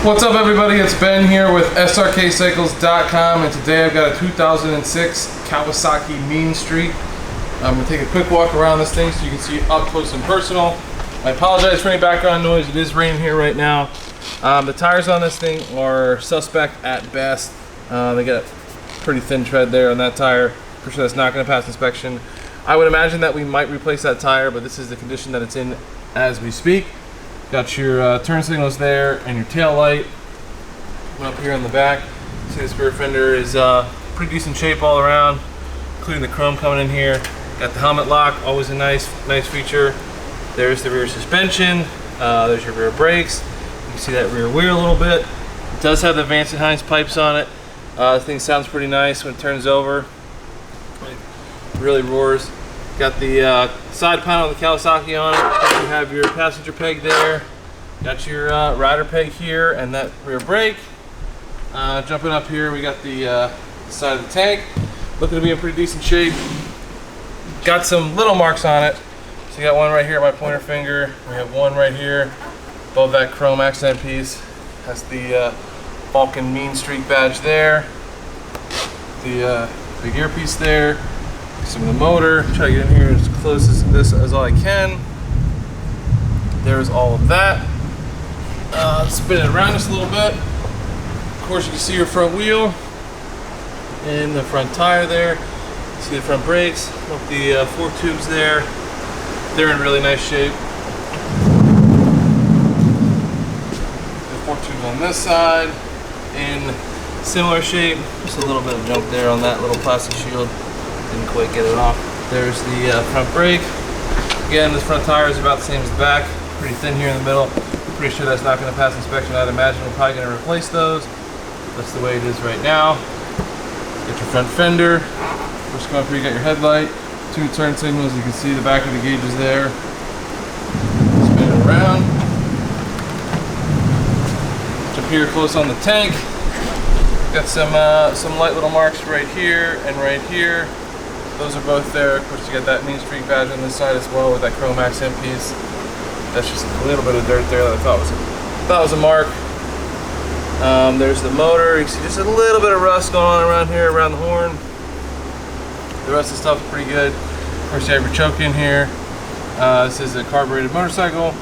What's up everybody, it's Ben here with Srkcycles.com, and today I've got a 2006 Kawasaki Mean Streak. I'm going to take a quick walk around this thing so you can see it up close and personal. I apologize for any background noise, it is raining here right now. The tires on this thing are suspect at best. They got a pretty thin tread there on that tire. Pretty sure that's not going to pass inspection. I would imagine that we might replace that tire, but this is the condition that it's in as we speak. Got your turn signals there and your tail light. Up here on the back, see this rear fender is pretty decent shape all around, including the chrome coming in here. Got the helmet lock, always a nice feature. There's the rear suspension. There's your rear brakes. You can see that rear wheel a little bit. It does have the Vance & Hines pipes on it. This thing sounds pretty nice when it turns over. It really roars. Got the side panel of the Kawasaki on it. You have your passenger peg there. Got your rider peg here and that rear brake. Jumping up here, we got the side of the tank. Looking to be in pretty decent shape. Got some little marks on it. So you got one right here at my pointer finger. We have one right here above that chrome accent piece. That's the Vulcan Mean Streak badge there. The big earpiece there. Some of the motor. Try to get in here as close as this as all I can. There's all of that. Spin it around just a little bit. Of course, you can see your front wheel and the front tire there. See the front brakes with the fork tubes there. They're in really nice shape. The fork tubes on this side in similar shape. Just a little bit of junk there on that little plastic shield. Didn't quite get it off. There's the front brake. Again, this front tire is about the same as the back. Pretty thin here in the middle. Pretty sure that's not going to pass inspection. I'd imagine we're probably going to replace those. That's the way it is right now. Get your front fender. First come up here, you got your headlight. Two turn signals. You can see the back of the gauges there. Spin it around. Jump here close on the tank. Got some light little marks right here and right here. Those are both there. Of course, you got that Mean Streak badge on this side as well with that chrome accent piece. That's just a little bit of dirt there that I thought was a mark. There's the motor. You can see just a little bit of rust going on around here, around the horn. The rest of the stuff is pretty good. Of course, you have your choke in here. This is a carbureted motorcycle.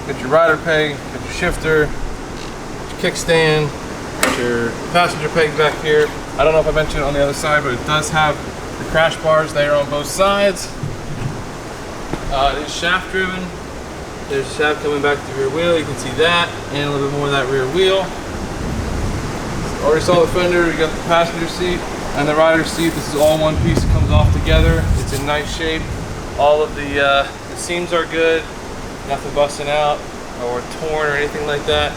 Got your rider peg, got your shifter, your kickstand, got your passenger peg back here. I don't know if I mentioned it on the other side, but it does have the crash bars there on both sides. It is shaft driven. There's a shaft coming back to the rear wheel. You can see that, and a little bit more of that rear wheel. Already saw the fender. You got the passenger seat and the rider seat. This is all one piece. It comes off together. It's in nice shape. All of the seams are good. Nothing busting out or torn or anything like that.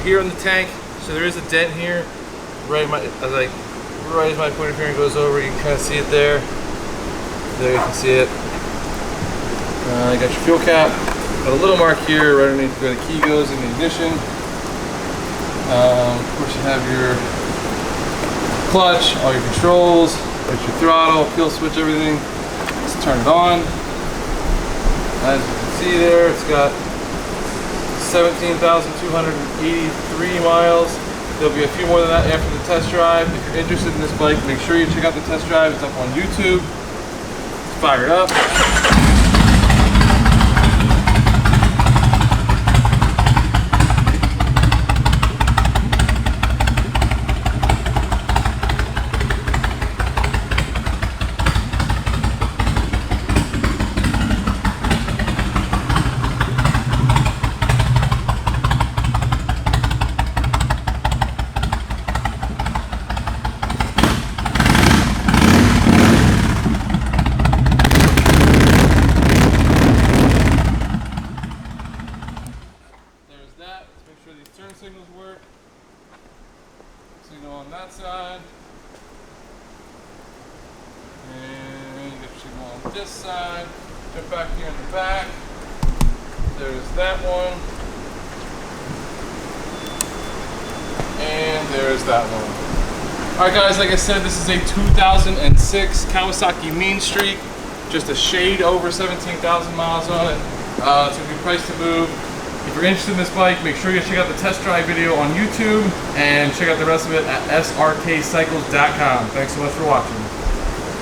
Here in the tank, so there is a dent here. Right as my pointer finger goes over, you can kind of see it there. There you can see it. You got your fuel cap. Got a little mark here right underneath where the key goes in the ignition. Of course, you have your clutch, all your controls, there's your throttle, kill switch, everything. Let's turn it on. As you can see there, it's got 17,283 miles. There'll be a few more than that after the test drive. If you're interested in this bike, make sure you check out the test drive. It's up on YouTube. Let's fire it up. Turn signals work. Signal on that side. And you get your signal on this side. Jump back here in the back. There's that one. And there's that one. Alright guys, like I said, this is a 2006 Kawasaki Mean Streak. Just a shade over 17,000 miles on it. It's going to be priced to move. If you're interested in this bike, make sure you check out the test drive video on YouTube and check out the rest of it at srkcycles.com. Thanks so much for watching.